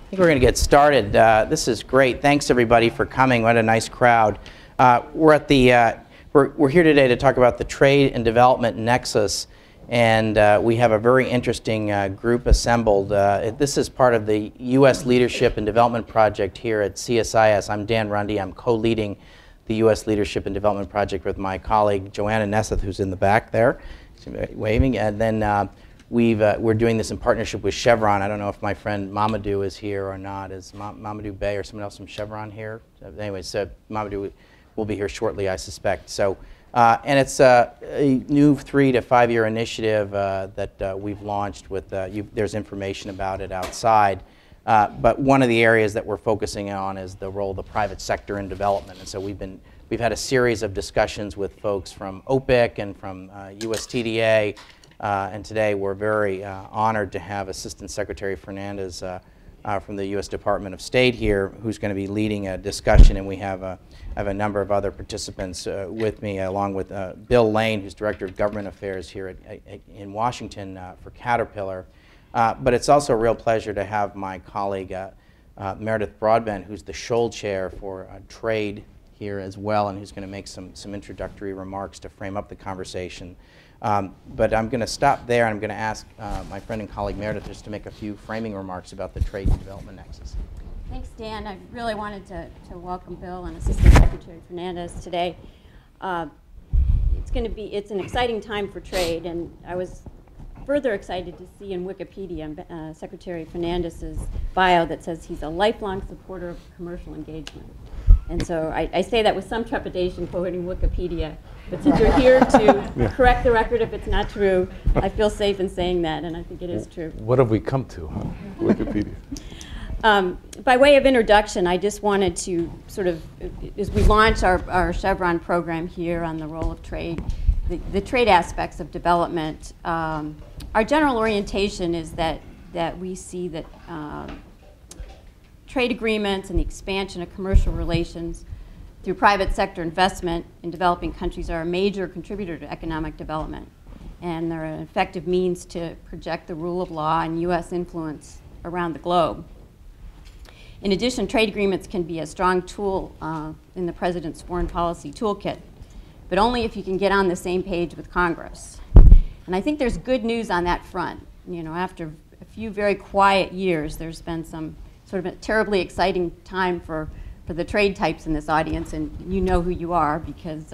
I think we're going to get started. This is great. Thanks everybody for coming. What a nice crowd. We're here today to talk about the Trade and Development Nexus, and we have a very interesting group assembled. This is part of the U.S. Leadership and Development Project here at CSIS. I'm Dan Rundy. I'm co-leading the U.S. Leadership and Development Project with my colleague Joanna Nesseth, who's in the back there, waving, and then we're doing this in partnership with Chevron. I don't know if my friend Mamadou is here or not. Is Mamadou Bey or someone else from Chevron here? Anyway, so Mamadou will be here shortly, I suspect. So, and it's a new 3 to 5 year initiative that we've launched with, there's information about it outside. But one of the areas that we're focusing on is the role of the private sector in development. And so we've had a series of discussions with folks from OPIC and from USTDA. And today we're very honored to have Assistant Secretary Fernandez from the U.S. Department of State here, who's going to be leading a discussion. And we have a number of other participants with me, along with Bill Lane, who's Director of Government Affairs here in Washington for Caterpillar. But it's also a real pleasure to have my colleague Meredith Broadbent, who's the Scholl Chair for Trade here as well, and who's going to make some introductory remarks to frame up the conversation. But I'm going to stop there, and I'm going to ask my friend and colleague Meredith just to make a few framing remarks about the Trade and Development Nexus. Thanks, Dan. I really wanted to welcome Bill and Assistant Secretary Fernandez today. It's an exciting time for trade, and I was further excited to see in Wikipedia Secretary Fernandez's bio that says he's a lifelong supporter of commercial engagement. And so I say that with some trepidation, quoting Wikipedia. But since you're here to correct the record if it's not true, I feel safe in saying that, and I think it is true. What have we come to, huh? Wikipedia. By way of introduction, I just wanted to sort of, as we launch our Chevron program here on the role of trade, the trade aspects of development, our general orientation is that we see that trade agreements and the expansion of commercial relations through private sector investment in developing countries are a major contributor to economic development, and they're an effective means to project the rule of law and U.S. influence around the globe. In addition, trade agreements can be a strong tool in the President's foreign policy toolkit, but only if you can get on the same page with Congress. And I think there's good news on that front. You know, after a few very quiet years, there's been some sort of a terribly exciting time for the trade types in this audience, and you know who you are, because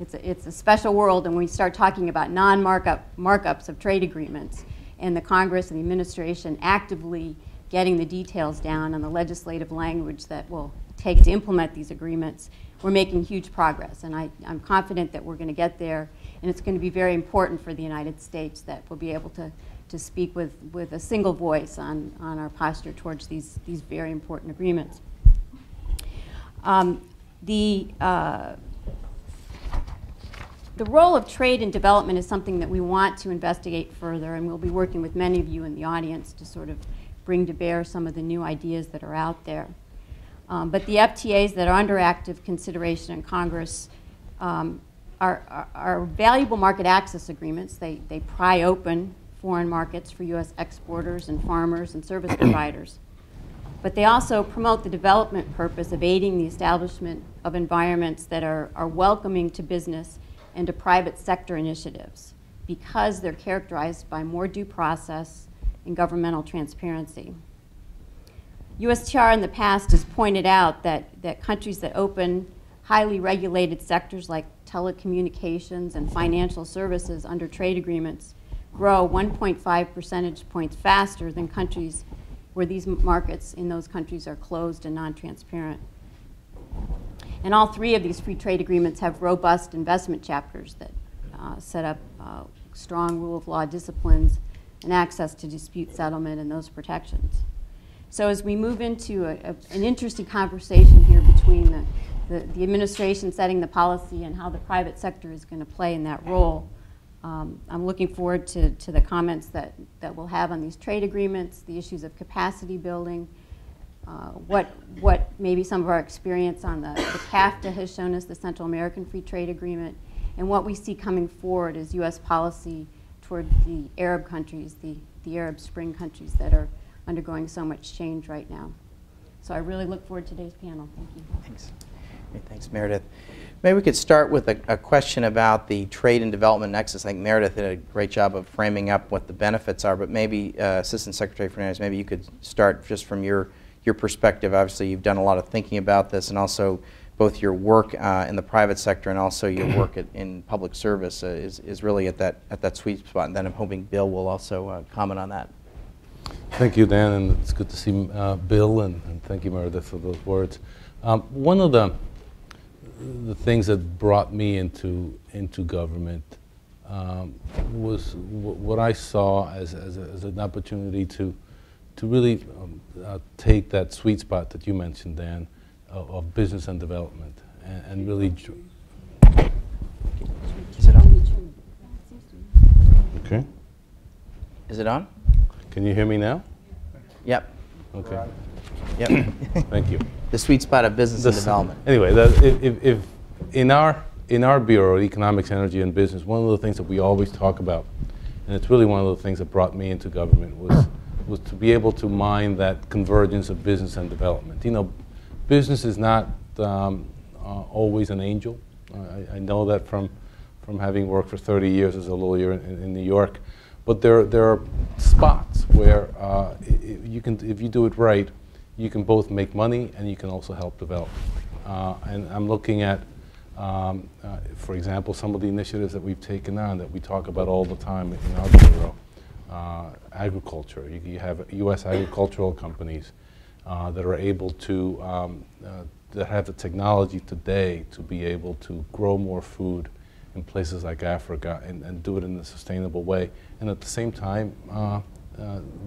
it's a special world, and when we start talking about markups of trade agreements, and the Congress and the administration actively getting the details down on the legislative language that will take to implement these agreements, we're making huge progress, and I'm confident that we're going to get there, and it's going to be very important for the United States that we'll be able to speak with a single voice on our posture towards these very important agreements. The role of trade and development is something that we want to investigate further, and we'll be working with many of you in the audience to sort of bring to bear some of the new ideas that are out there. But the FTAs that are under active consideration in Congress are valuable market access agreements. They pry open foreign markets for U.S. exporters and farmers and service providers. But they also promote the development purpose of aiding the establishment of environments that are welcoming to business and to private sector initiatives, because they're characterized by more due process and governmental transparency. USTR in the past has pointed out that countries that open highly regulated sectors like telecommunications and financial services under trade agreements grow 1.5 percentage points faster than countries where these markets in those countries are closed and non-transparent. And all three of these free trade agreements have robust investment chapters that set up strong rule of law disciplines and access to dispute settlement and those protections. So as we move into an interesting conversation here between the administration setting the policy and how the private sector is going to play in that role, I'm looking forward to the comments that we'll have on these trade agreements, the issues of capacity building, what maybe some of our experience on the CAFTA has shown us, the Central American Free Trade Agreement, and what we see coming forward as U.S. policy toward the Arab countries, the Arab Spring countries that are undergoing so much change right now. So I really look forward to today's panel. Thank you. Thanks. Great, thanks, Meredith. Maybe we could start with a question about the trade and development nexus. I think Meredith did a great job of framing up what the benefits are, but maybe Assistant Secretary Fernandez, maybe you could start just from your perspective. Obviously, you've done a lot of thinking about this, and also both your work in the private sector and also your work in public service is really at that sweet spot. And then I'm hoping Bill will also comment on that. Thank you, Dan, and it's good to see Bill, and thank you, Meredith, for those words. One of the things that brought me into government was what I saw as an opportunity to really take that sweet spot that you mentioned, Dan, of business and development, and really. Is it on? Okay. Is it on? Can you hear me now? Yep. Okay. Yep. Thank you. The sweet spot of business and development. Anyway, if in our Bureau of Economics, Energy, and Business, one of the things that we always talk about, and it's really one of the things that brought me into government, was to be able to mine that convergence of business and development. You know, business is not always an angel. I know that from having worked for 30 years as a lawyer in New York. But there are spots where you can, if you do it right, you can both make money and you can also help develop. And I'm looking at, for example, some of the initiatives that we've taken on that we talk about all the time in our bureau. Agriculture. You have U.S. agricultural companies that are able to, that have the technology today to be able to grow more food in places like Africa and do it in a sustainable way, and at the same time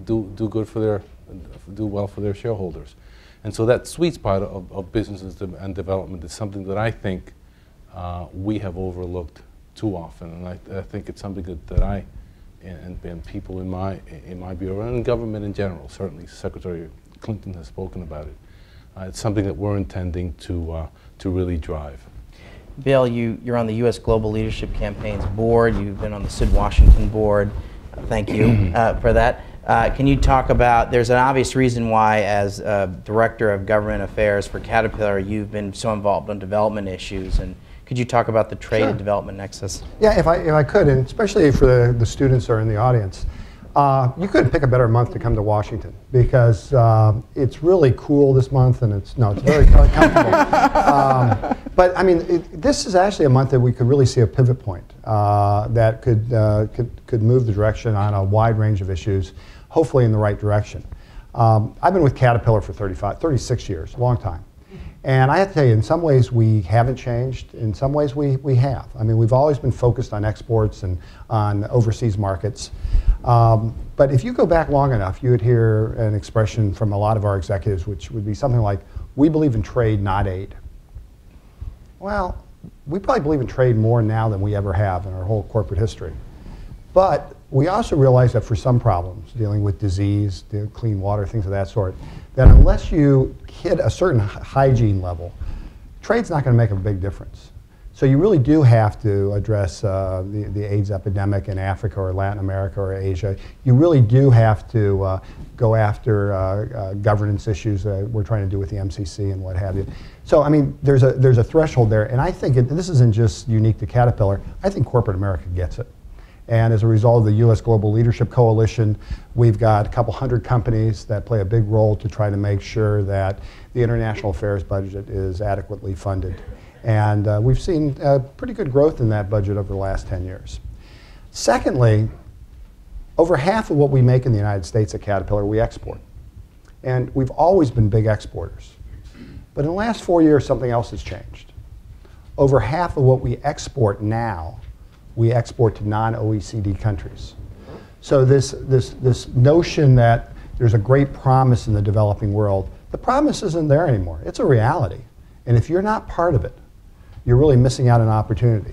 do well for their shareholders. And so that sweet spot of businesses and development is something that I think we have overlooked too often, and I think it's something that I and people in my bureau and in government in general, certainly Secretary Clinton has spoken about it. It's something that we're intending to really drive. Bill, you're on the U.S. Global Leadership Campaign's board. You've been on the Sid Washington board. Thank you for that. Can you talk about, there's an obvious reason why, as Director of Government Affairs for Caterpillar, you've been so involved on development issues. And could you talk about the trade and development nexus? Yeah, if I could, and especially for the students that are in the audience. You couldn't pick a better month to come to Washington because it's really cool this month, and it's very comfortable. But I mean, this is actually a month that we could really see a pivot point that could move the direction on a wide range of issues, hopefully in the right direction. I've been with Caterpillar for 36 years, a long time. And I have to tell you, in some ways we haven't changed. In some ways we have. I mean, we've always been focused on exports and on overseas markets. But if you go back long enough, you would hear an expression from a lot of our executives, which would be something like, we believe in trade, not aid. Well, we probably believe in trade more now than we ever have in our whole corporate history. But we also realize that for some problems, dealing with disease, clean water, things of that sort, that unless you hit a certain hygiene level, trade's not going to make a big difference. So you really do have to address the AIDS epidemic in Africa or Latin America or Asia. You really do have to go after governance issues that we're trying to do with the MCC and what have you. So I mean, there's a threshold there, and I think this isn't just unique to Caterpillar. I think corporate America gets it. And as a result of the U.S. Global Leadership Coalition, we've got a couple hundred companies that play a big role to try to make sure that the international affairs budget is adequately funded. And we've seen pretty good growth in that budget over the last 10 years. Secondly, over half of what we make in the United States at Caterpillar, we export. And we've always been big exporters. But in the last 4 years, something else has changed. Over half of what we export now, we export to non-OECD countries. So this notion that there's a great promise in the developing world, the promise isn't there anymore. It's a reality. And if you're not part of it, you're really missing out on an opportunity.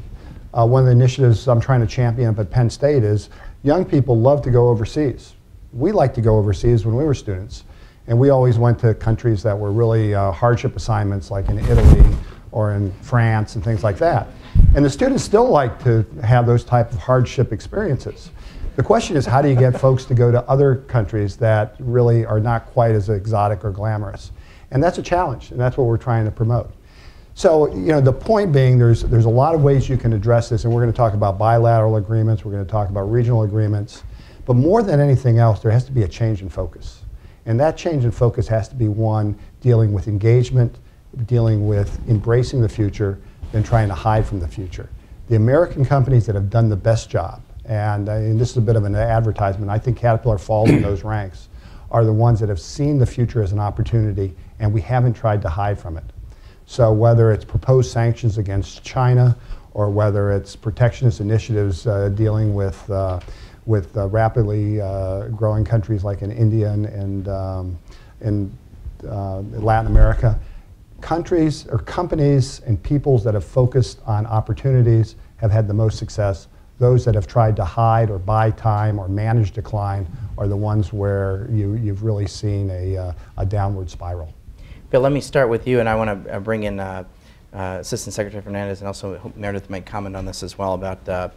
One of the initiatives I'm trying to champion up at Penn State is young people love to go overseas. We liked to go overseas when we were students. And we always went to countries that were really hardship assignments, like in Italy or in France and things like that. And the students still like to have those type of hardship experiences. The question is, how do you get folks to go to other countries that really are not quite as exotic or glamorous? And that's a challenge, and that's what we're trying to promote. So, the point being, there's a lot of ways you can address this, and we're going to talk about bilateral agreements, we're going to talk about regional agreements, but more than anything else, there has to be a change in focus. And that change in focus has to be one dealing with engagement, dealing with embracing the future, than trying to hide from the future. The American companies that have done the best job, and this is a bit of an advertisement, I think Caterpillar falls in those ranks, are the ones that have seen the future as an opportunity, and we haven't tried to hide from it. So whether it's proposed sanctions against China, or whether it's protectionist initiatives dealing with rapidly growing countries like in India and in Latin America, countries or companies and peoples that have focused on opportunities have had the most success. Those that have tried to hide or buy time or manage decline are the ones where you've really seen a downward spiral. Bill, let me start with you, and I want to bring in Assistant Secretary Fernandez, and also Meredith might comment on this as well about,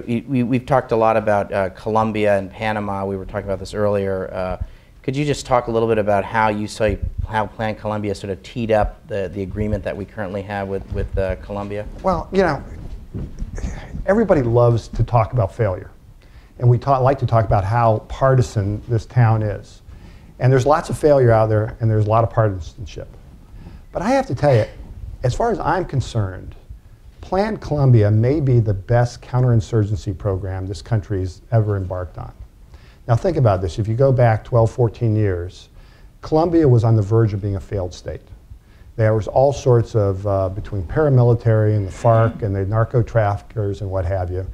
we've talked a lot about Colombia and Panama. We were talking about this earlier. Could you just talk a little bit about how you saw how Plan Colombia sort of teed up the agreement that we currently have with Colombia? Well, everybody loves to talk about failure. And we like to talk about how partisan this town is. And there's lots of failure out there, and there's a lot of partisanship. But I have to tell you, as far as I'm concerned, Plan Colombia may be the best counterinsurgency program this country's ever embarked on. Now think about this. If you go back 12, 14 years, Colombia was on the verge of being a failed state. There was all sorts of, between paramilitary and the FARC and the narco-traffickers and what have you,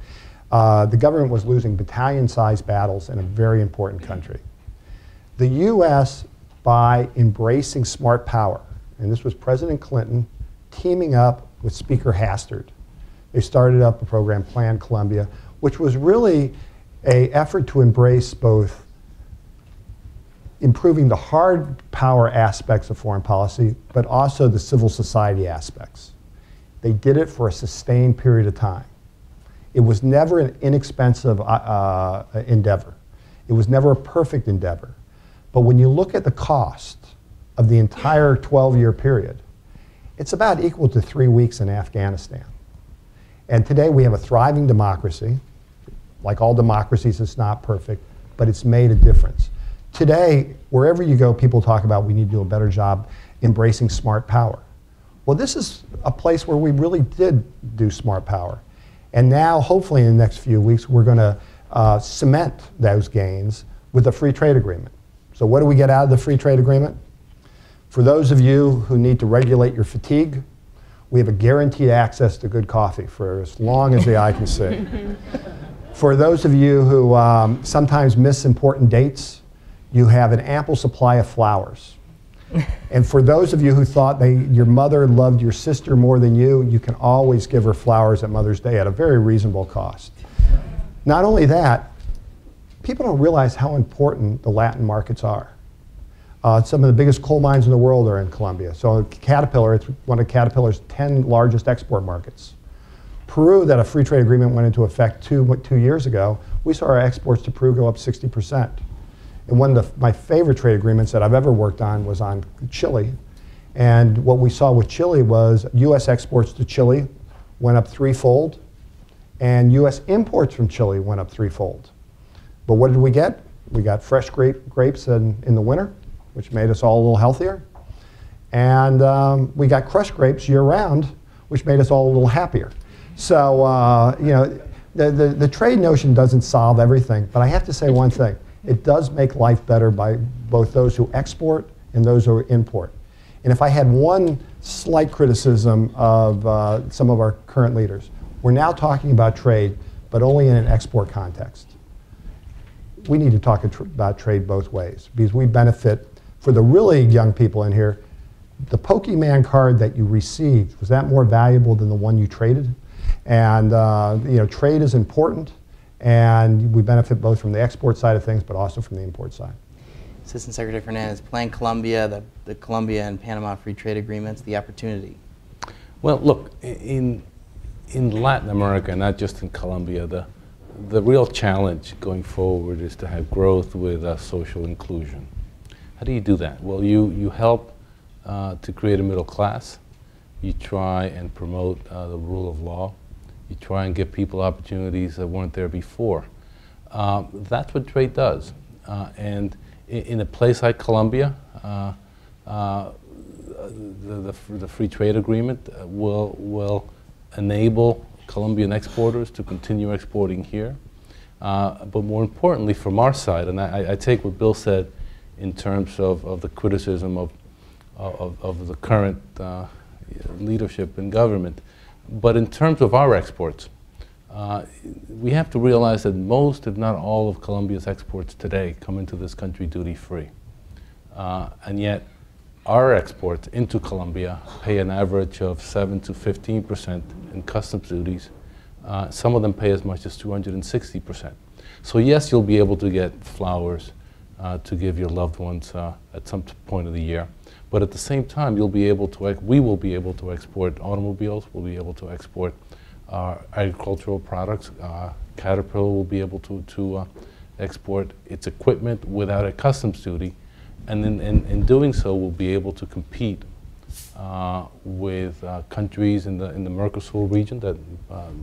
the government was losing battalion-sized battles in a very important country. The US, by embracing smart power, and this was President Clinton teaming up with Speaker Hastert, they started up a program, Plan Colombia, which was really an effort to embrace both improving the hard power aspects of foreign policy, but also the civil society aspects. They did it for a sustained period of time. It was never an inexpensive endeavor. It was never a perfect endeavor. But when you look at the cost of the entire 12-year period, it's about equal to 3 weeks in Afghanistan. And today we have a thriving democracy. Like all democracies, it's not perfect, but it's made a difference. Today, wherever you go, people talk about we need to do a better job embracing smart power. Well, this is a place where we really did do smart power. And now, hopefully in the next few weeks, we're going to cement those gains with a free trade agreement. So what do we get out of the free trade agreement? For those of you who need to regulate your fatigue, we have a guaranteed access to good coffee for as long as the eye can see. For those of you who sometimes miss important dates, you have an ample supply of flowers. And for those of you who thought your mother loved your sister more than you can always give her flowers at Mother's Day at a very reasonable cost. Not only that, people don't realize how important the Latin markets are. Some of the biggest coal mines in the world are in Colombia. So Caterpillar, it's one of Caterpillar's 10 largest export markets. Peru, that a free trade agreement went into effect two years ago, we saw our exports to Peru go up 60%. And one of my favorite trade agreements that I've ever worked on was on Chile. And what we saw with Chile was US exports to Chile went up threefold, and US imports from Chile went up threefold. But what did we get? We got fresh grapes in the winter, which made us all a little healthier. And we got crushed grapes year-round, which made us all a little happier. So, the trade notion doesn't solve everything, but I have to say one thing. It does make life better by both those who export and those who import. And if I had one slight criticism of some of our current leaders, we're now talking about trade, but only in an export context. We need to talk about trade both ways, because we benefit, for the really young people in here, the Pokemon card that you received, was that more valuable than the one you traded? And trade is important, and we benefit both from the export side of things, but also from the import side. Assistant Secretary Fernandez, Plan Colombia, the Colombia and Panama free trade agreements, the opportunity. Well, look, in Latin America, not just in Colombia, the real challenge going forward is to have growth with social inclusion. How do you do that? Well, you help to create a middle class. You try and promote the rule of law. You try and give people opportunities that weren't there before. That's what trade does. And in a place like Colombia, the free trade agreement will enable Colombian exporters to continue exporting here. But more importantly, from our side, and I take what Bill said in terms of the criticism of the current leadership in government, but in terms of our exports, we have to realize that most, if not all, of Colombia's exports today come into this country duty-free. And yet, our exports into Colombia pay an average of 7 to 15% in customs duties. Some of them pay as much as 260%. So yes, you'll be able to get flowers to give your loved ones at some point of the year. But at the same time, we will be able to export automobiles, we'll be able to export agricultural products. Caterpillar will be able to export its equipment without a customs duty. And in doing so, we'll be able to compete with countries in the Mercosur region that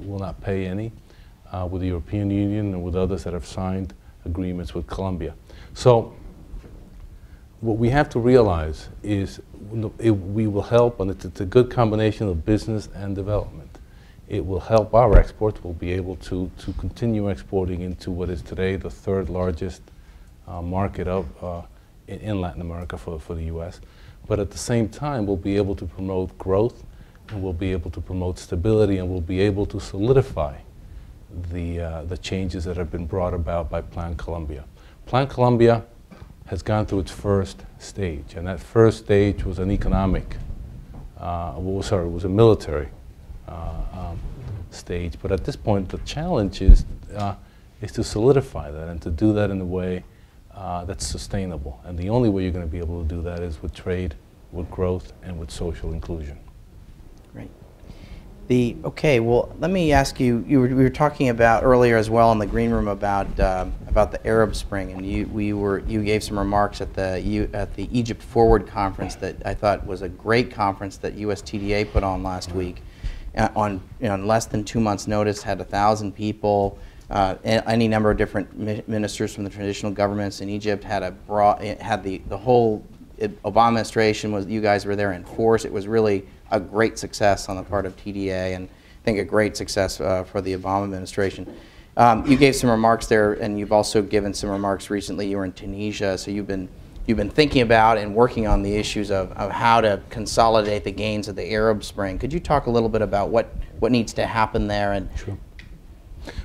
will not pay any, with the European Union and with others that have signed agreements with Colombia. So what we have to realize is we will help, and it's a good combination of business and development. It will help our exports. We'll be able to continue exporting into what is today the third largest market in Latin America for the U.S. But at the same time, we'll be able to promote growth, and we'll be able to promote stability, and we'll be able to solidify the changes that have been brought about by Plan Colombia. Plan Colombia has gone through its first stage, and that first stage was an economic, it was a military stage. But at this point, the challenge is to solidify that and to do that in a way that's sustainable. And the only way you're going to be able to do that is with trade, with growth, and with social inclusion. Great. Okay, well, let me ask you, we were talking about earlier as well in the green room about the Arab Spring, and you gave some remarks at the Egypt Forward conference that I thought was a great conference that USTDA put on last week. On less than 2 months' notice, had 1,000 people. Any number of different ministers from the traditional governments in Egypt had the whole Obama administration was. You guys were there in force. It was really a great success on the part of TDA, and I think a great success for the Obama administration. You gave some remarks there, and you've also given some remarks recently. You were in Tunisia, so you've been thinking about and working on the issues of how to consolidate the gains of the Arab Spring. Could you talk a little bit about what needs to happen there? And sure.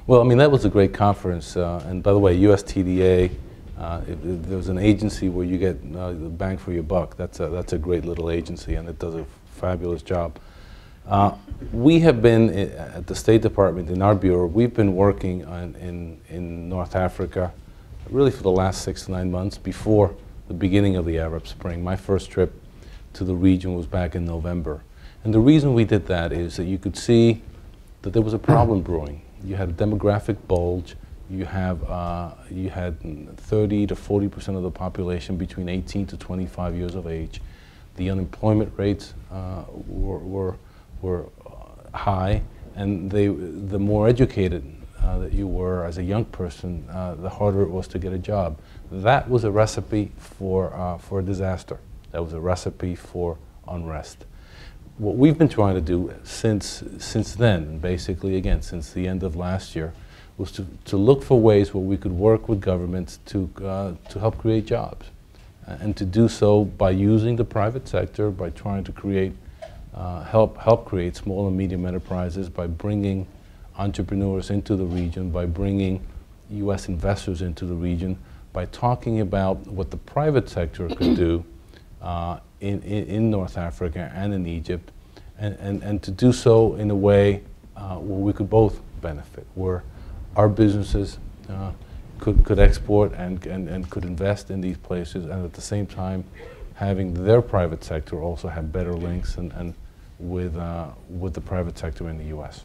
Well, I mean, that was a great conference. And by the way, USTDA, there was an agency where you get the bang for your buck. That's a great little agency, and it does a fabulous job. We have been at the State Department, in our bureau, we've been working in North Africa really for the last 6 to 9 months before the beginning of the Arab Spring. My first trip to the region was back in November. And the reason we did that is that you could see that there was a problem brewing. You had a demographic bulge. You had 30 to 40% of the population between 18 to 25 years of age. The unemployment rates were high, and the more educated that you were as a young person, the harder it was to get a job. That was a recipe for a disaster. That was a recipe for unrest. What we've been trying to do since then, and basically again since the end of last year, was to look for ways where we could work with governments to help create jobs, and to do so by using the private sector, by trying to create help create small and medium enterprises, by bringing entrepreneurs into the region, by bringing U.S. investors into the region, by talking about what the private sector could do in North Africa and in Egypt, and to do so in a way where we could both benefit, where our businesses could export and could invest in these places, and at the same time having their private sector also have better links and with the private sector in the U.S.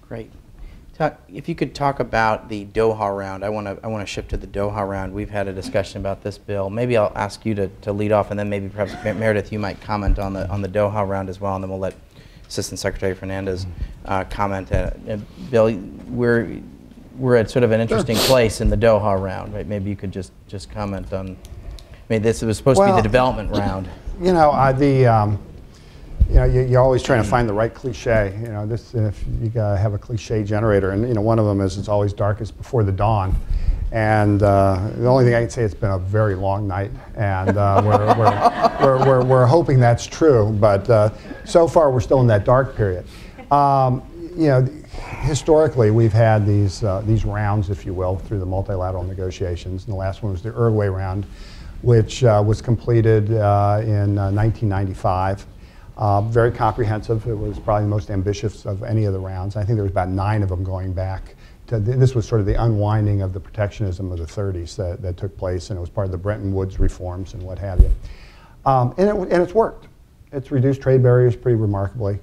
Great. If you could talk about the Doha Round, I want to shift to the Doha Round. We've had a discussion about this bill. Maybe I'll ask you to lead off, and then maybe perhaps Meredith, you might comment on the Doha Round as well, and then we'll let Assistant Secretary Fernandez comment. Bill, we're at sort of an interesting place in the Doha Round, right? Maybe you could just comment on. I mean, this was supposed to be the development round. You know, you're always trying to find the right cliche. You know, if you gotta have a cliche generator, and you know, one of them is it's always darkest before the dawn. And the only thing I can say, it's been a very long night, and we're hoping that's true. But so far, we're still in that dark period. You know, historically, we've had these rounds, if you will, through the multilateral negotiations. And the last one was the Uruguay round, which was completed in 1995. Very comprehensive. It was probably the most ambitious of any of the rounds. I think there was about 9 of them going back. This was sort of the unwinding of the protectionism of the 30s that took place, and it was part of the Bretton Woods reforms and what have you. And it's worked. It's reduced trade barriers pretty remarkably.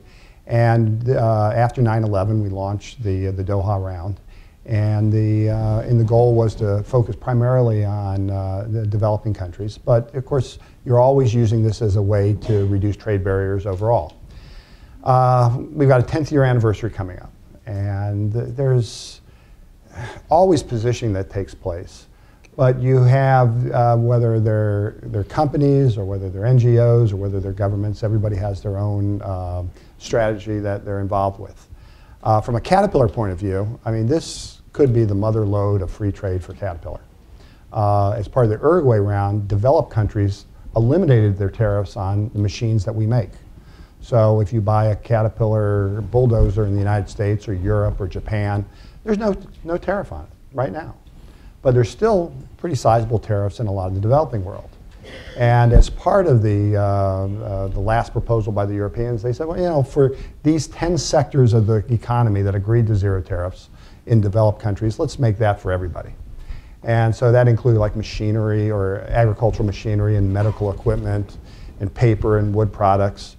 And after 9/11, we launched the Doha Round. And the goal was to focus primarily on the developing countries. But of course, you're always using this as a way to reduce trade barriers overall. We've got a 10th year anniversary coming up. And there's always positioning that takes place. But you have, whether they're companies or whether they're NGOs or whether they're governments, everybody has their own strategy that they're involved with. From a Caterpillar point of view, I mean, this could be the mother lode of free trade for Caterpillar. As part of the Uruguay round, developed countries eliminated their tariffs on the machines that we make. So if you buy a Caterpillar bulldozer in the United States or Europe or Japan, there's no tariff on it right now. But there's still pretty sizable tariffs in a lot of the developing world. And as part of the last proposal by the Europeans, they said, well, you know, for these 10 sectors of the economy that agreed to zero tariffs in developed countries, let's make that for everybody. And so that included like machinery or agricultural machinery and medical equipment and paper and wood products,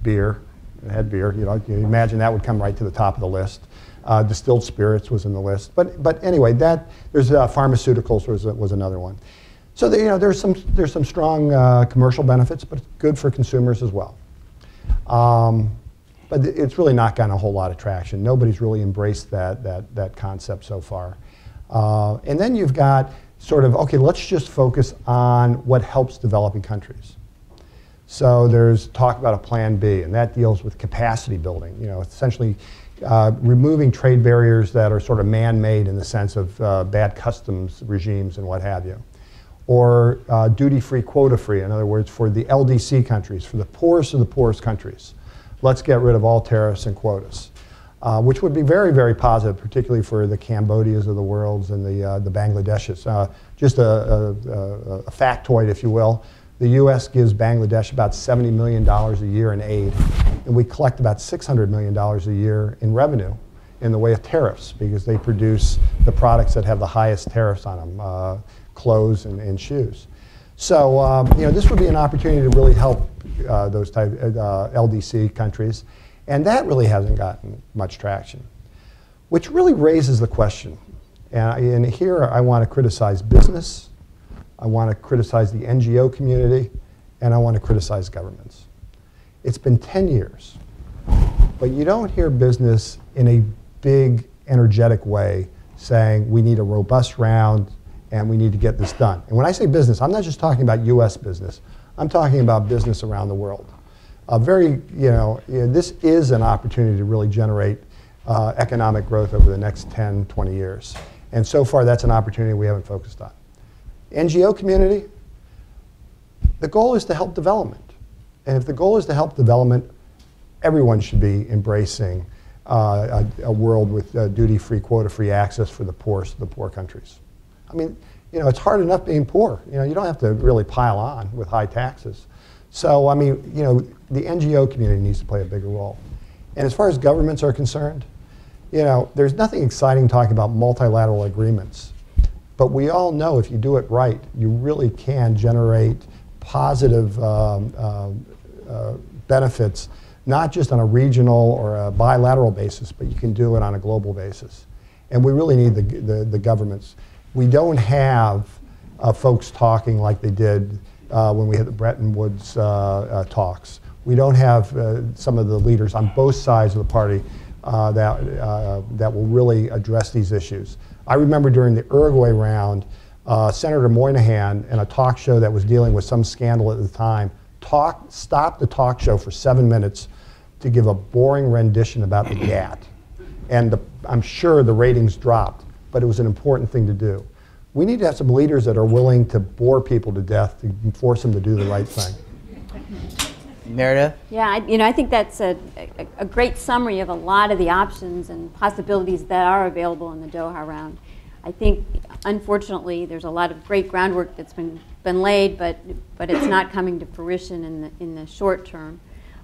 beer. It had beer. You know, you imagine that would come right to the top of the list. Distilled spirits was in the list. But anyway, there's pharmaceuticals was another one. So you know, there's some strong commercial benefits, but it's good for consumers as well. But it's really not gotten a whole lot of traction. Nobody's really embraced that concept so far. And then you've got sort of, okay, let's just focus on what helps developing countries. So there's talk about a Plan B, and that deals with capacity building. You know, essentially removing trade barriers that are sort of man-made in the sense of bad customs regimes and what have you. Or duty-free, quota-free, in other words, for the LDC countries, for the poorest of the poorest countries. Let's get rid of all tariffs and quotas, which would be very, very positive, particularly for the Cambodias of the world and the Bangladeshis. Just a factoid, if you will. The U.S. gives Bangladesh about $70 million a year in aid, and we collect about $600 million a year in revenue in the way of tariffs, because they produce the products that have the highest tariffs on them, clothes and shoes. So you know, this would be an opportunity to really help those type LDC countries, and that really hasn't gotten much traction, which really raises the question. And here I want to criticize business, I want to criticize the NGO community, and I want to criticize governments. It's been 10 years, but you don't hear business in a big, energetic way saying we need a robust round and we need to get this done. And when I say business, I'm not just talking about US business. I'm talking about business around the world. This is an opportunity to really generate economic growth over the next 10, 20 years. And so far, that's an opportunity we haven't focused on. NGO community, the goal is to help development. And if the goal is to help development, everyone should be embracing a world with duty-free, quota-free access for the poorest of the poor countries. I mean, you know, it's hard enough being poor. You know, you don't have to really pile on with high taxes. So, I mean, you know, the NGO community needs to play a bigger role. And as far as governments are concerned, you know, there's nothing exciting talking about multilateral agreements. But we all know if you do it right, you really can generate positive benefits, not just on a regional or a bilateral basis, but you can do it on a global basis. And we really need the governments. We don't have folks talking like they did when we had the Bretton Woods talks. We don't have some of the leaders on both sides of the party that will really address these issues. I remember during the Uruguay round, Senator Moynihan, in a talk show that was dealing with some scandal at the time, stopped the talk show for 7 minutes to give a boring rendition about the GATT. And I'm sure the ratings dropped, but it was an important thing to do. We need to have some leaders that are willing to bore people to death to force them to do the right thing. Meredith? Yeah, I think that's a great summary of a lot of the options and possibilities that are available in the Doha Round. I think, unfortunately, there's a lot of great groundwork that's been laid, but it's not coming to fruition in the short term.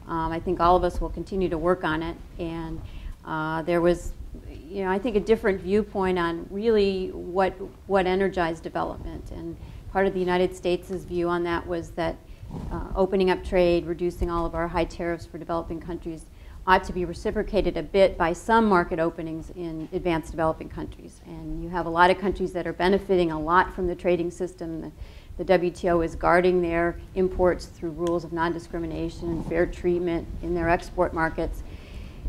I think all of us will continue to work on it, and there was, I think, a different viewpoint on really what energized development. And part of the United States' view on that was that opening up trade, reducing all of our high tariffs for developing countries ought to be reciprocated a bit by some market openings in advanced developing countries. And you have a lot of countries that are benefiting a lot from the trading system. The WTO is guarding their imports through rules of non-discrimination and fair treatment in their export markets.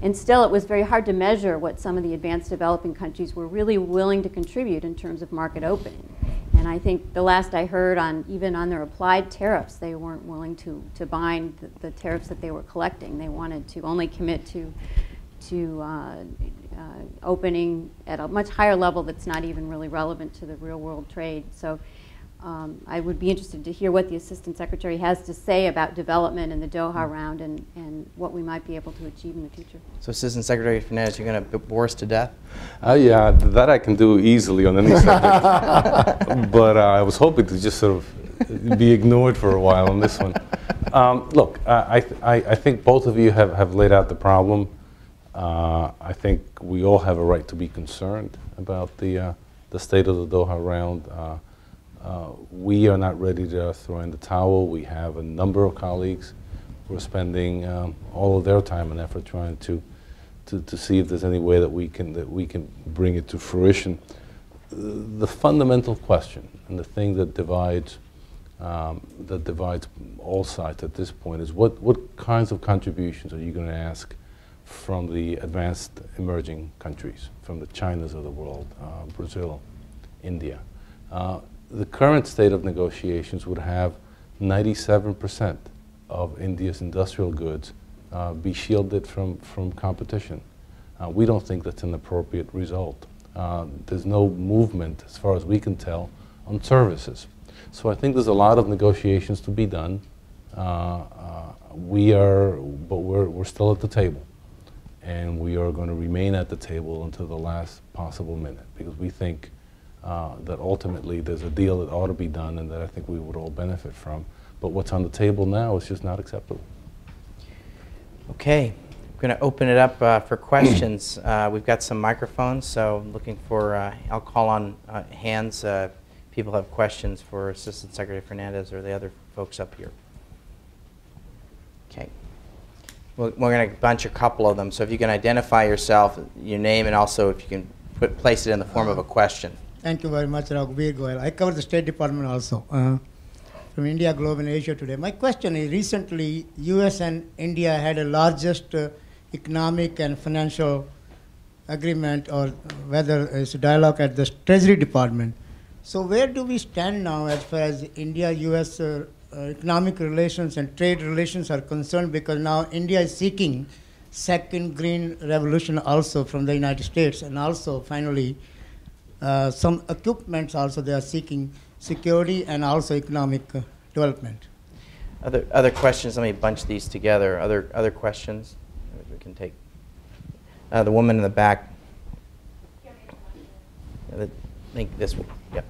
And still, it was very hard to measure what some of the advanced developing countries were really willing to contribute in terms of market opening. And I think the last I heard even on their applied tariffs, they weren't willing to bind the tariffs that they were collecting. They wanted to only commit to opening at a much higher level that's not even really relevant to the real world trade. So I would be interested to hear what the Assistant Secretary has to say about development in the Doha Round and what we might be able to achieve in the future. So Assistant Secretary Fernandez, you're going to bore us to death? Yeah, that I can do easily on any subject. But I was hoping to just sort of be ignored for a while on this one. Look, I think both of you have laid out the problem. I think we all have a right to be concerned about the state of the Doha Round. We are not ready to throw in the towel. We have a number of colleagues who are spending all of their time and effort trying to see if there's any way that we can bring it to fruition. The fundamental question and the thing that divides all sides at this point is what kinds of contributions are you going to ask from the advanced emerging countries, from the Chinas of the world, Brazil, India. The current state of negotiations would have 97% of India's industrial goods be shielded from competition. We don't think that's an appropriate result. There's no movement, as far as we can tell, on services. So I think there's a lot of negotiations to be done. But we're still at the table. And we are going to remain at the table until the last possible minute, because we think that ultimately there's a deal that ought to be done and that I think we would all benefit from. But what's on the table now is just not acceptable. Okay, I'm going to open it up for questions. We've got some microphones, so I'm looking for, I'll call on hands. People have questions for Assistant Secretary Fernandez or the other folks up here. Okay. We're going to bunch a couple of them, so if you can identify yourself, your name, and also if you can place it in the form of a question. Thank you very much, Raghuveer Goyal. I cover the State Department also, from India, Globe, and Asia Today. My question is, recently, US and India had a largest economic and financial agreement, or whether it's a dialogue at the Treasury Department. So where do we stand now as far as India-US economic relations and trade relations are concerned? Because now India is seeking second green revolution also from the United States, and also finally some equipments also they are seeking security and also economic development. Other questions? Let me bunch these together. Other questions we can take. The woman in the back. I think this one. Yep.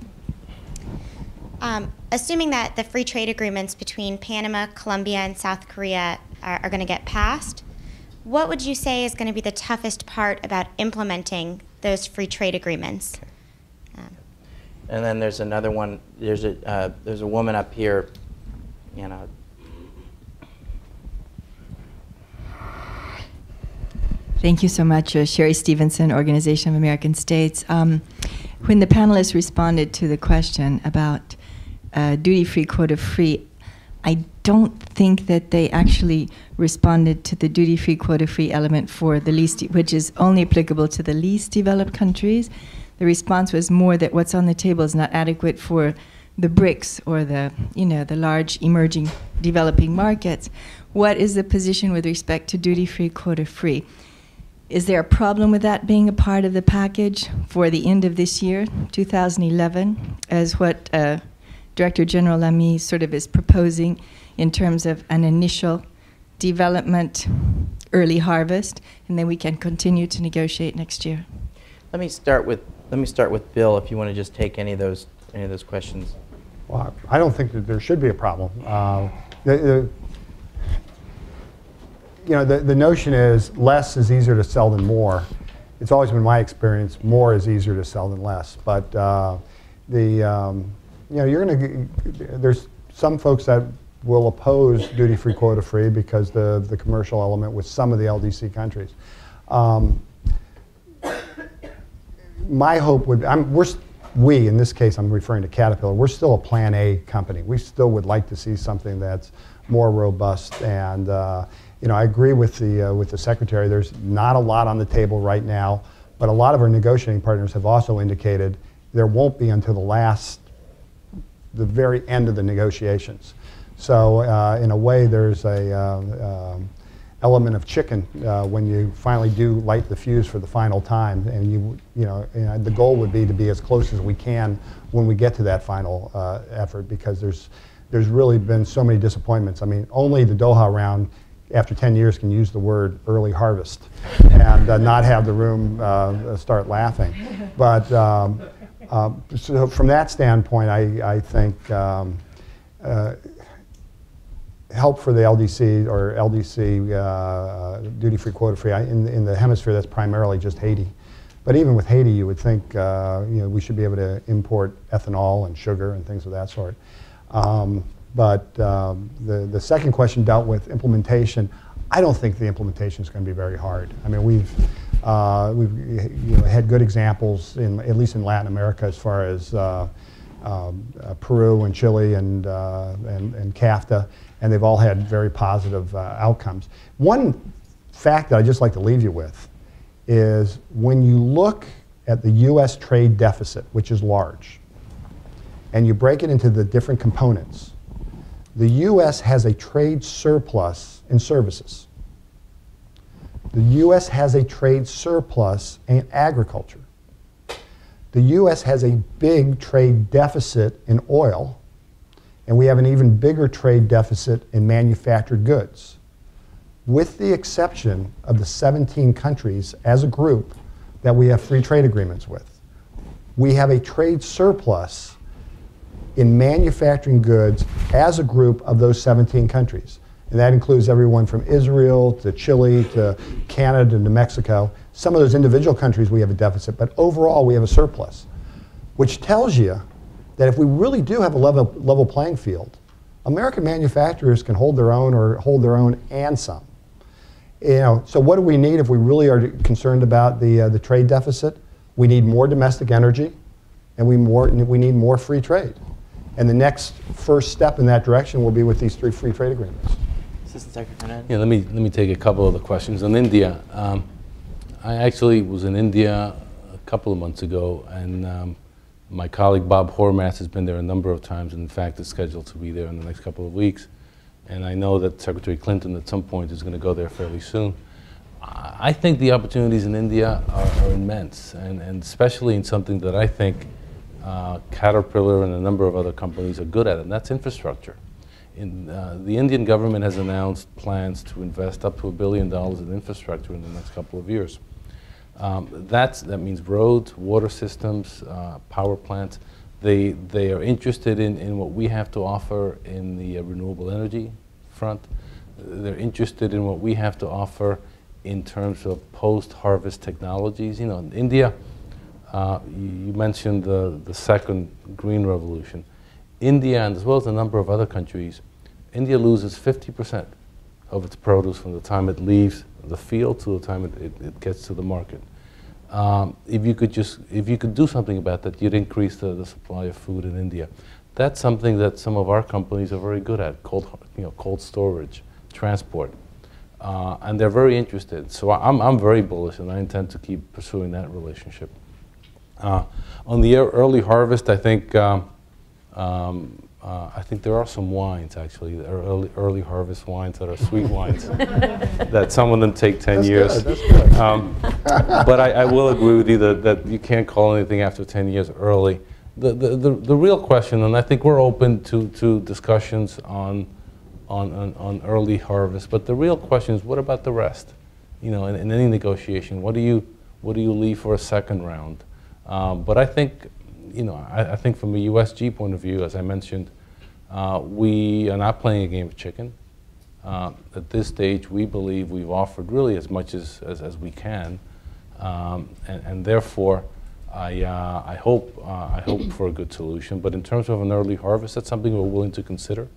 Assuming that the free trade agreements between Panama, Colombia, and South Korea are going to get passed, what would you say is going to be the toughest part about implementing those free trade agreements? Okay. And then there's another one. There's a woman up here. You know. Thank you so much, Sherry Stevenson, Organization of American States. When the panelists responded to the question about duty-free, quota-free, I don't think that they actually responded to the duty-free, quota-free element for the least, which is only applicable to the least developed countries. The response was more that what's on the table is not adequate for the BRICS or the, the large emerging developing markets. What is the position with respect to duty-free, quota-free? Is there a problem with that being a part of the package for the end of this year, 2011, as what Director General Lamy sort of is proposing in terms of an initial development, early harvest, and then we can continue to negotiate next year? Let me start with Bill. If you want to just take any of those questions. Well, I don't think that there should be a problem. The notion is less is easier to sell than more. It's always been my experience, more is easier to sell than less. But there's some folks that will oppose duty-free, quota-free because the commercial element with some of the LDC countries. My hope would, we, in this case, I'm referring to Caterpillar, we're still a Plan A company. We still would like to see something that's more robust. And I agree with the Secretary. There's not a lot on the table right now, but a lot of our negotiating partners have also indicated there won't be until the very end of the negotiations. So in a way, there's a element of chicken when you finally do light the fuse for the final time, and the goal would be to be as close as we can when we get to that final effort, because there's really been so many disappointments. I mean, only the Doha Round after 10 years can use the word early harvest and not have the room start laughing. But so from that standpoint, I think help for the LDC or LDC duty-free, quota-free. In the hemisphere, that's primarily just Haiti. But even with Haiti, you would think we should be able to import ethanol and sugar and things of that sort. But the second question dealt with implementation. I don't think the implementation is going to be very hard. I mean, we've had good examples at least in Latin America, as far as Peru and Chile and CAFTA, and they've all had very positive outcomes. One fact that I'd just like to leave you with is when you look at the U.S. trade deficit, which is large, and you break it into the different components, the U.S. has a trade surplus in services. The U.S. has a trade surplus in agriculture. The U.S. has a big trade deficit in oil, and we have an even bigger trade deficit in manufactured goods. With the exception of the 17 countries as a group that we have free trade agreements with, we have a trade surplus in manufacturing goods as a group of those 17 countries. And that includes everyone from Israel to Chile to Canada to Mexico. Some of those individual countries we have a deficit, but overall we have a surplus, which tells you that if we really do have a level playing field, American manufacturers can hold their own or hold their own and some. So what do we need if we really are concerned about the trade deficit? We need more domestic energy, and we need more free trade. And the next first step in that direction will be with these 3 free trade agreements. Assistant Secretary Fernandez. Yeah, let me take a couple of the questions on India. I actually was in India a couple of months ago, and my colleague Bob Hormats has been there a number of times, and in fact is scheduled to be there in the next couple of weeks. And I know that Secretary Clinton at some point is going to go there fairly soon. I think the opportunities in India are immense, and especially in something that I think Caterpillar and a number of other companies are good at, and that's infrastructure. The Indian government has announced plans to invest up to $1 billion in infrastructure in the next couple of years. That means roads, water systems, power plants. They are interested in what we have to offer in the renewable energy front. They're interested in what we have to offer in terms of post-harvest technologies. In India, you mentioned the second green revolution. India, and as well as a number of other countries, India loses 50% of its produce from the time it leaves the field to the time it gets to the market. If you could do something about that, you'd increase the supply of food in India. That's something that some of our companies are very good at: cold storage, transport, and they're very interested. So I'm very bullish, and I intend to keep pursuing that relationship. On the early harvest, I think there are some wines actually, that are early harvest wines that are sweet wines. That some of them take 10 years. Good, that's good. But I will agree with you that you can't call anything after 10 years early. The real question, and I think we're open to discussions on early harvest, but the real question is, what about the rest? In any negotiation, what do you leave for a second round? But I think, I think from a USG point of view, as I mentioned, we are not playing a game of chicken. At this stage, we believe we've offered really as much as we can, and therefore, I hope for a good solution. But in terms of an early harvest, that's something we're willing to consider.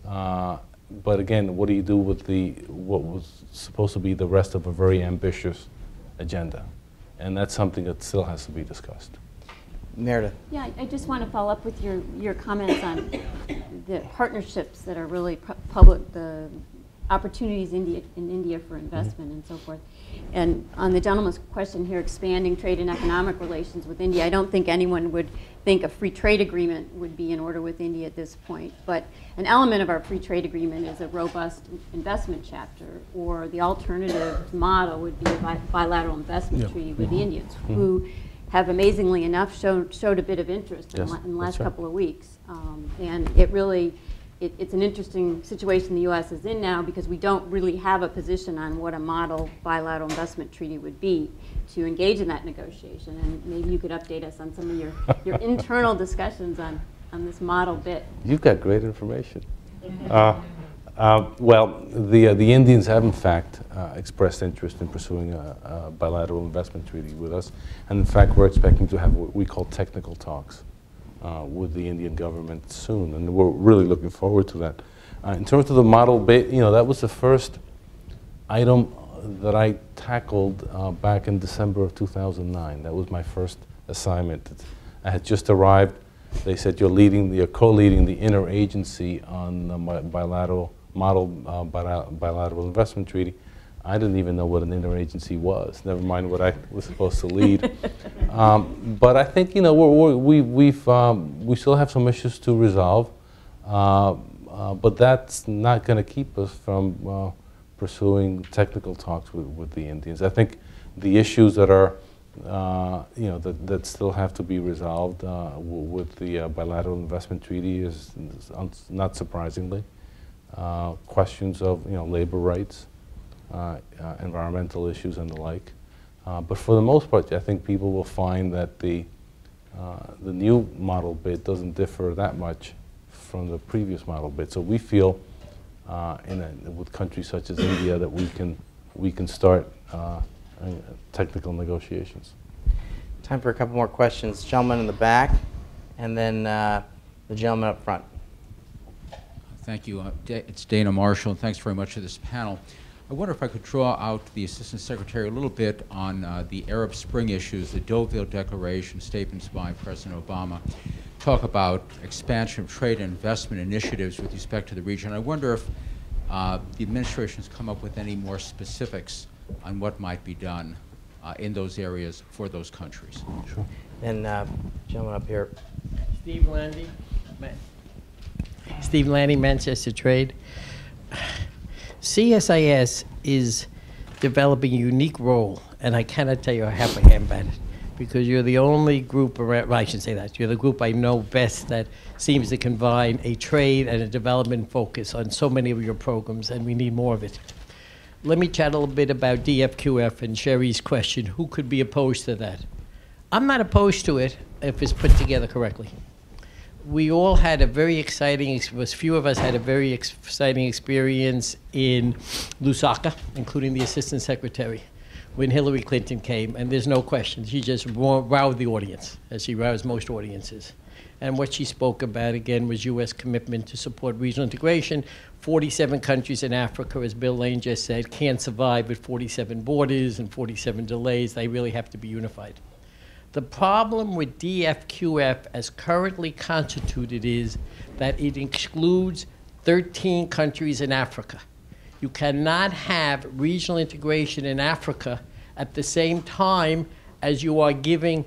But again, what do you do with what was supposed to be the rest of a very ambitious agenda? And that's something that still has to be discussed. Meredith. Yeah, I just want to follow up with your comments on the partnerships that are really public, the opportunities in India for investment and so forth. And on the gentleman's question here, expanding trade and economic relations with India, I don't think anyone would think a free trade agreement would be in order with India at this point. But an element of our free trade agreement is a robust investment chapter, or the alternative model would be a bilateral investment treaty with the Indians, who have amazingly enough showed a bit of interest in the last couple of weeks. And it really, it's an interesting situation the U.S. is in now, because we don't really have a position on what a model bilateral investment treaty would be to engage in that negotiation. And maybe you could update us on some of your internal discussions on this model bit. You've got great information. Well, the Indians have in fact expressed interest in pursuing a bilateral investment treaty with us. And in fact, we're expecting to have what we call technical talks with the Indian government soon, and we're really looking forward to that. In terms of the model bit, that was the first item that I tackled back in December of 2009. That was my first assignment. I had just arrived. They said, you're co-leading the interagency on the bilateral investment treaty. I didn't even know what an interagency was, never mind what I was supposed to lead. But I think we still have some issues to resolve, but that's not going to keep us from pursuing technical talks with the Indians. I think the issues that are that still have to be resolved with the bilateral investment treaty is not surprisingly questions of labor rights, environmental issues and the like. But for the most part, I think people will find that the new model bid doesn't differ that much from the previous model bid. So we feel with countries such as India that we can start technical negotiations. Time for a couple more questions. Gentleman in the back, and then the gentleman up front. Thank you. It's Dana Marshall, and thanks very much for this panel. I wonder if I could draw out the Assistant Secretary a little bit on the Arab Spring issues, the Deauville Declaration, statements by President Obama, talk about expansion of trade and investment initiatives with respect to the region. I wonder if the administration has come up with any more specifics on what might be done in those areas for those countries. Sure. And gentleman up here. Steve Landy, Manchester Trade. CSIS is developing a unique role, and I cannot tell you how happy I am about it, because you're the only group around, well, I shouldn't say that, you're the group I know best that seems to combine a trade and a development focus on so many of your programs, and we need more of it. Let me chat a little bit about DFQF and Sherry's question, who could be opposed to that? I'm not opposed to it if it's put together correctly. We all had a very exciting, a few of us had a very exciting experience in Lusaka, including the Assistant Secretary, when Hillary Clinton came, and there's no question, she just wowed the audience, as she roused most audiences. And what she spoke about, again, was U.S. commitment to support regional integration 47 countries in Africa, as Bill Lane just said, can't survive with 47 borders and 47 delays. They really have to be unified. The problem with DFQF as currently constituted is that it excludes 13 countries in Africa. You cannot have regional integration in Africa at the same time as you are giving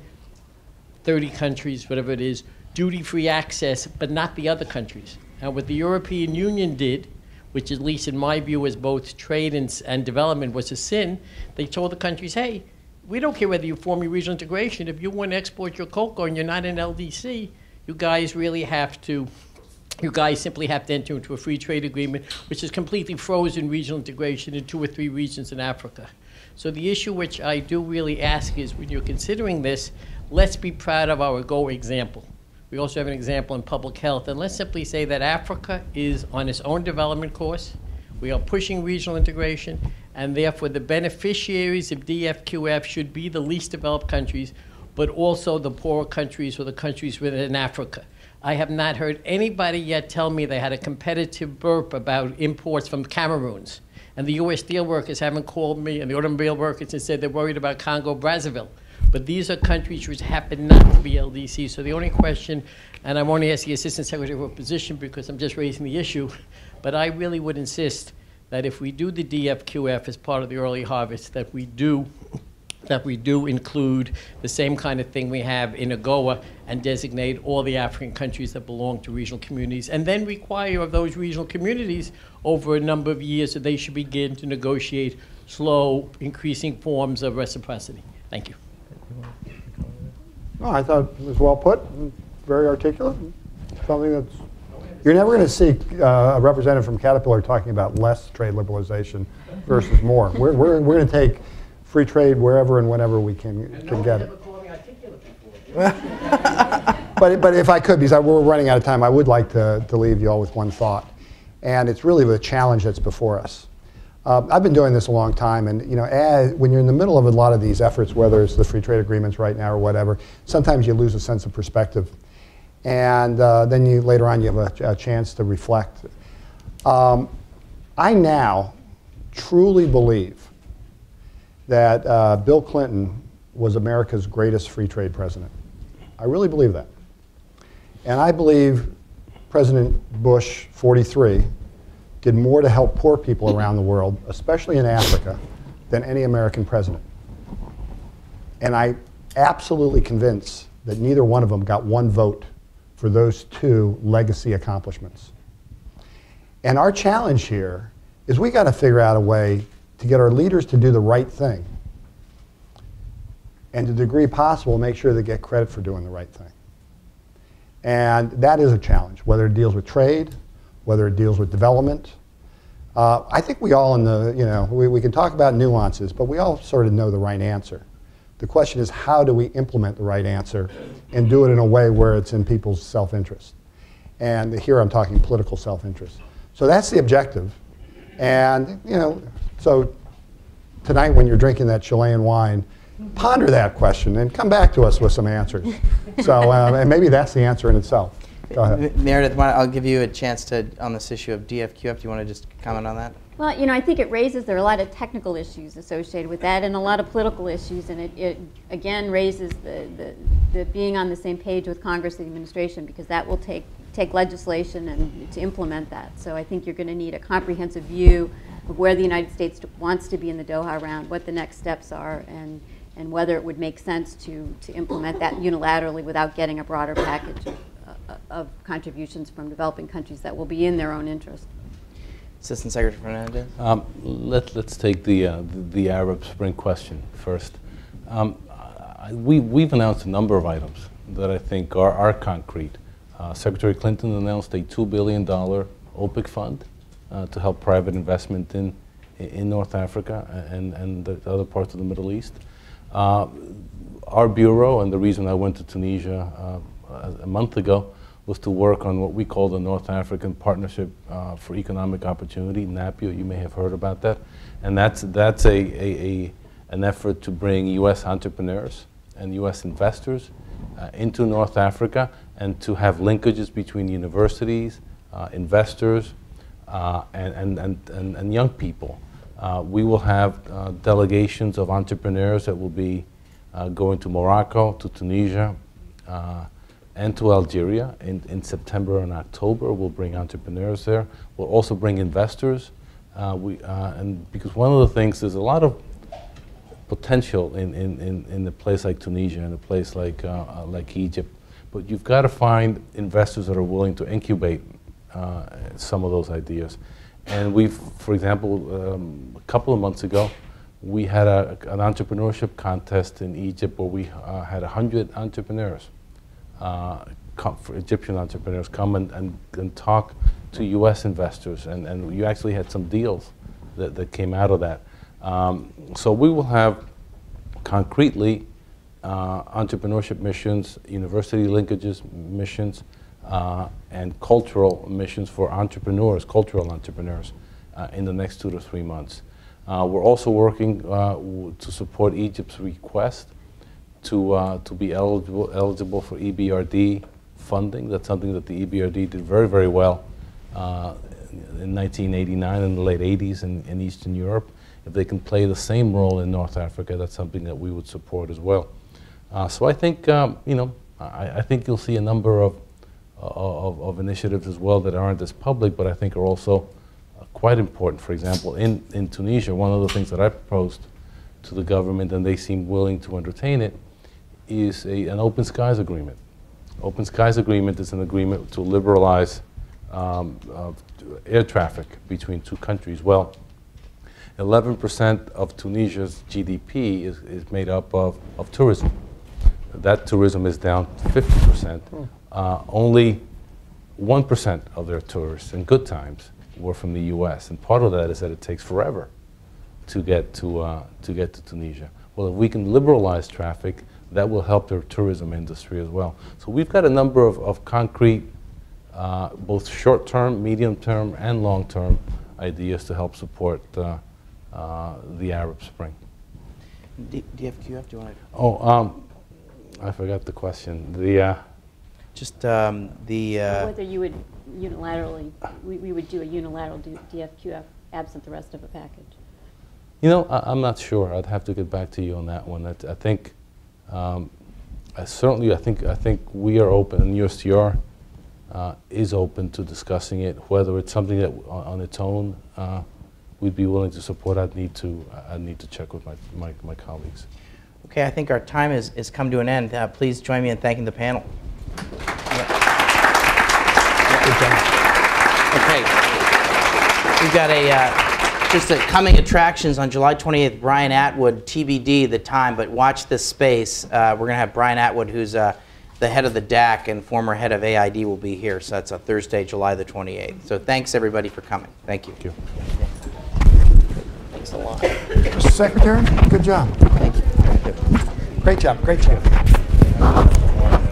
30 countries, whatever it is, duty-free access, but not the other countries. Now, what the European Union did, which at least in my view as both trade and development was a sin, they told the countries, hey, we don't care whether you form your regional integration. If you want to export your cocoa and you're not in LDC, you guys simply have to enter into a free trade agreement, which has completely frozen regional integration in 2 or 3 regions in Africa. So the issue which I do really ask is, when you're considering this, let's be proud of our Go example. We also have an example in public health, and let's simply say that Africa is on its own development course. We are pushing regional integration, and therefore the beneficiaries of DFQF should be the least developed countries, but also the poorer countries or the countries within Africa. I have not heard anybody yet tell me they had a competitive burp about imports from Cameroons. And the U.S. steel workers haven't called me, and the automobile workers, and said they're worried about Congo, Brazzaville. But these are countries which happen not to be LDC. So the only question, and I'm only asking the Assistant Secretary for a position because I'm just raising the issue, but I really would insist that if we do the DFQF as part of the early harvest, that we do include the same kind of thing we have in AGOA and designate all the African countries that belong to regional communities, and then require of those regional communities over a number of years that they should begin to negotiate slow, increasing forms of reciprocity. Thank you. No, I thought it was well put, very articulate. Something that's, you're never going to see a representative from Caterpillar talking about less trade liberalization versus more. We're going to take free trade wherever and whenever we can get it. But if I could, because we're running out of time, I would like to leave you all with one thought, and it's really the challenge that's before us. I've been doing this a long time, and when you're in the middle of a lot of these efforts, whether it's the free trade agreements right now or whatever, sometimes you lose a sense of perspective, and then later on you have a chance to reflect. I now truly believe that Bill Clinton was America's greatest free trade president. I really believe that. And I believe President Bush, 43, did more to help poor people around the world, especially in Africa, than any American president. And I'm absolutely convinced that neither one of them got one vote for those 2 legacy accomplishments. And our challenge here is we got to figure out a way to get our leaders to do the right thing, and to the degree possible, make sure they get credit for doing the right thing. And that is a challenge, whether it deals with trade, whether it deals with development. I think we all we can talk about nuances, but we all sort of know the right answer. The question is, how do we implement the right answer and do it in a way where it's in people's self-interest? And here I'm talking political self-interest. So that's the objective. And, so tonight when you're drinking that Chilean wine, ponder that question and come back to us with some answers. So, and maybe that's the answer in itself. Go ahead. Meredith, I'll give you a chance on this issue of DFQF. Do you want to just comment on that? Well, I think there are a lot of technical issues associated with that and a lot of political issues, and it again raises the being on the same page with Congress and the administration, because that will take legislation and to implement that. So I think you're going to need a comprehensive view of where the United States wants to be in the Doha round, what the next steps are, and whether it would make sense to implement that unilaterally without getting a broader package of contributions from developing countries that will be in their own interest. Assistant Secretary Fernandez. Let's take the Arab Spring question first. We've announced a number of items that I think are concrete. Secretary Clinton announced a $2 billion OPIC fund to help private investment in North Africa and the other parts of the Middle East. Our bureau, and the reason I went to Tunisia a month ago, was to work on what we call the North African Partnership for Economic Opportunity, NAPIO. You may have heard about that. And that's an effort to bring U.S. entrepreneurs and U.S. investors into North Africa, and to have linkages between universities, investors, and young people. We will have delegations of entrepreneurs that will be going to Morocco, to Tunisia, and to Algeria in September and October. We'll bring entrepreneurs there. We'll also bring investors. And because one of the things, there's a lot of potential in a place like Tunisia and a place like Egypt, but you've got to find investors that are willing to incubate some of those ideas. And we've, for example, a couple of months ago, we had an entrepreneurship contest in Egypt where we had 100 entrepreneurs, Egyptian entrepreneurs, come and talk to U.S. investors, and you actually had some deals that came out of that. So we will have concretely entrepreneurship missions, university linkages missions, and cultural missions for entrepreneurs, cultural entrepreneurs, in the next 2 to 3 months. We're also working to support Egypt's request to be eligible for EBRD funding. That's something that the EBRD did very, very well in 1989 and the late 80s in Eastern Europe. If they can play the same role in North Africa, that's something that we would support as well. So I think, I think you'll see a number of initiatives as well that aren't as public, but I think are also quite important. For example, in Tunisia, one of the things that I proposed to the government, and they seem willing to entertain it, is an open skies agreement. Open skies agreement is an agreement to liberalize air traffic between two countries. Well, 11% of Tunisia's GDP is made up of tourism. That tourism is down to 50%. Only 1% of their tourists in good times were from the U.S. And part of that is that it takes forever to get to Tunisia. Well, if we can liberalize traffic, that will help their tourism industry as well. So we've got a number of concrete, both short-term, medium-term, and long-term ideas to help support the Arab Spring. DFQF, do you want to? Oh, I forgot the question. Whether you would unilaterally, we would do a unilateral DFQF absent the rest of a package. You know, I'm not sure. I'd have to get back to you on that one. I think, certainly, I think we are open, and USTR is open to discussing it. Whether it's something that on its own we'd be willing to support, I'd need to check with my colleagues. Okay, I think our time is come to an end. Please join me in thanking the panel. Okay, we've got just coming attractions on July 28th. Brian Atwood, TBD the time, but watch this space. We're going to have Brian Atwood, who's the head of the DAC and former head of AID, will be here. So that's a Thursday, July the 28th. So thanks everybody for coming. Thank you. Thank you. Thanks a lot. Mr. Secretary, good job. Thank you. Great job, great job.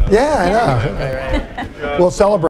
Yeah, I know. We'll celebrate.